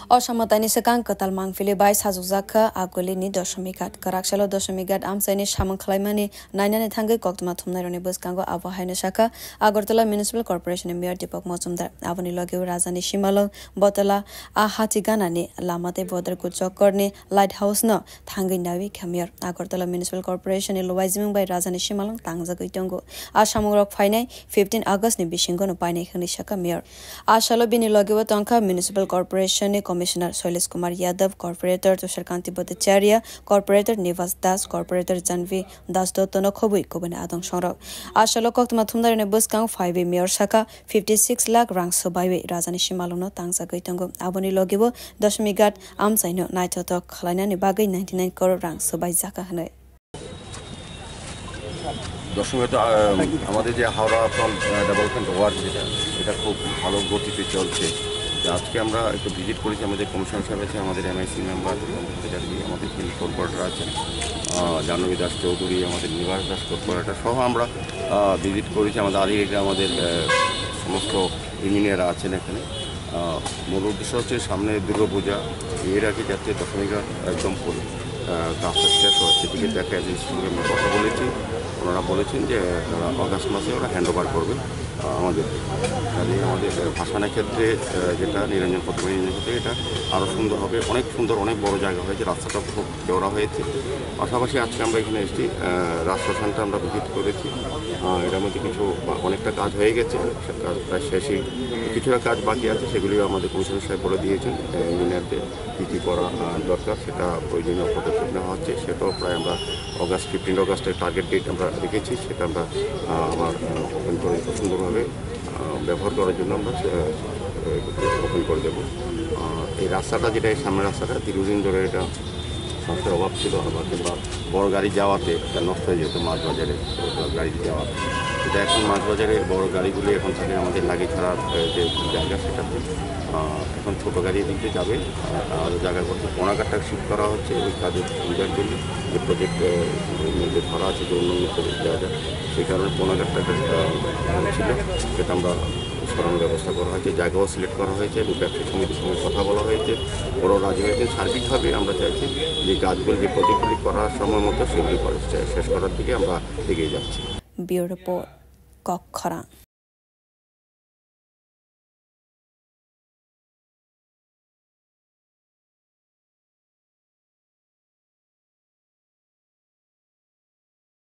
Osamatani sekang ketal mangfili bai sajukjaka agolini dosamikat karaksalo dosamikat amsaini samang khlaimani nainani thangai koktuma thumnaironi boskango abahaina shaka Agartala Municipal Corporation Mayor Deepak Majumdar aboni logeu rajani Shimalong botala Hatigana lamate border ko chokkorni lighthouse no thangai nawi khamir Agartala Municipal Corporation lowaiziming bai rajani Shimalong tangjagoi tongo asamungrok phainai 15 August ni bisingo no painai khani shaka mayor ashalo bini logeu tongkha Municipal Corporation ni Commissioner Shailesh Kumar Yadav Corporator Tushar Kanti Bhattacharya Corporator Nivas Das Corporator Janvi Das Dottono khobui kobane adong songrok ashalo koktuma thumdarene buskang 5 mayor shaka 56 lakh rang sobaiwe rajani Shimalong no tangjagoi tongo aboni logeu dashmigat amsaino naithotok khlainani bagai 99 crore rang sobai jaka hanai দশমীতে আমাদের যে Howrah front development work এটা খুব ভালো গতিতে চলছে আজকে আমরা একটু ভিজিট করেছি আমাদের কমিশন সাহেব আছে আমাদের এমআইসি মেম্বার আমাদের ফিল্ড কর্পোরেটর আছেন জাহ্নবী দাস চৌধুরী আমাদের নিবাস দাস কর্পোরেটর সহ আমরা ভিজিট করেছি আমাদের আধিকারিকরা আমাদের সমস্ত ইঞ্জিনিয়াররা আছেন এখানে মূল উদ্দেশ্য হচ্ছে সামনে দুর্গাপূজা এর আগে যাতে দশমীঘাট একদম কাজটা শেষ হয় সেদিকে দেখা এজেন্সির সঙ্গে আমরা কথা বলেছি ওনারা বলেছেন যে অগাস্ট মাসে ওরা হ্যান্ড ওভার করবে আমাদের কাজে আমাদের ভাসানের ক্ষেত্রে যেটা নিরঞ্জন প্রথমে ক্ষেত্রে এটা আরও সুন্দর হবে অনেক সুন্দর অনেক বড় জায়গা হয়েছে রাস্তাটা খুব চওড়া হয়েছে পাশাপাশি আজকে আমরা এখানে এসেছি রাজশ্মশানটা আমরা ভিজিট করেছি এটার মধ্যে কিছু অনেকটা কাজ হয়ে গেছে কাজ প্রায় শেষই কিছুটা কাজ বাকি আছে সেগুলিও আমাদের কমিশনার সাহেব বলে দিয়েছেন ইঞ্জিনিয়ারদের কী কী করা দরকার সেটা প্রয়োজনীয় পদক্ষেপ নেওয়া হচ্ছে সেটাও প্রায় আমরা 15 অগাস্টের টার্গেট ডেট আমরা রেখেছি সেটা আমরা আবার ওপেন করে সুন্দরভাবে ব্যবহার করার জন্য আমরা ওপেন করে দেবো এই রাস্তাটা যেটা এই সামনের রাস্তাটা দীর্ঘদিন ধরে এটা সংস্থার অভাব ছিল আবার কিংবা বড় গাড়ি যাওয়াতে এটা নষ্ট হয়ে যেত মাছ বাজারে গাড়ি যাওয়া সেটা এখন মাছ বাজারে বড় গাড়িগুলি এখন থাকে আমাদের লাগে ছাড়ার যে জায়গা সেটাতে এখন ছোটো গাড়ি দিকে যাবে আর জায়গা করতে পোনাঘাটটা শিফট করা হচ্ছে ওই কাজের সুবিধার জন্য যে প্রজেক্ট যে ধরা আছে যে অন্য প্রজেক্ট দেওয়া যায় সেই কারণে পোনাঘাটটা ছিল সেটা আমরা সরানোর ব্যবস্থা করা হয়েছে জায়গাও সিলেক্ট করা হয়েছে এবং ব্যবসা সমিতির সঙ্গে কথা বলা হয়েছে ওরাও রাজি হয়েছে সার্বিকভাবে আমরা চাইছি যে কাজগুলি যে প্রজেক্টগুলি করার সময় মতো সেগুলি শেষ করার দিকে আমরা এগিয়ে যাচ্ছি ব্যুরো রিপোর্ট কক্ষরা।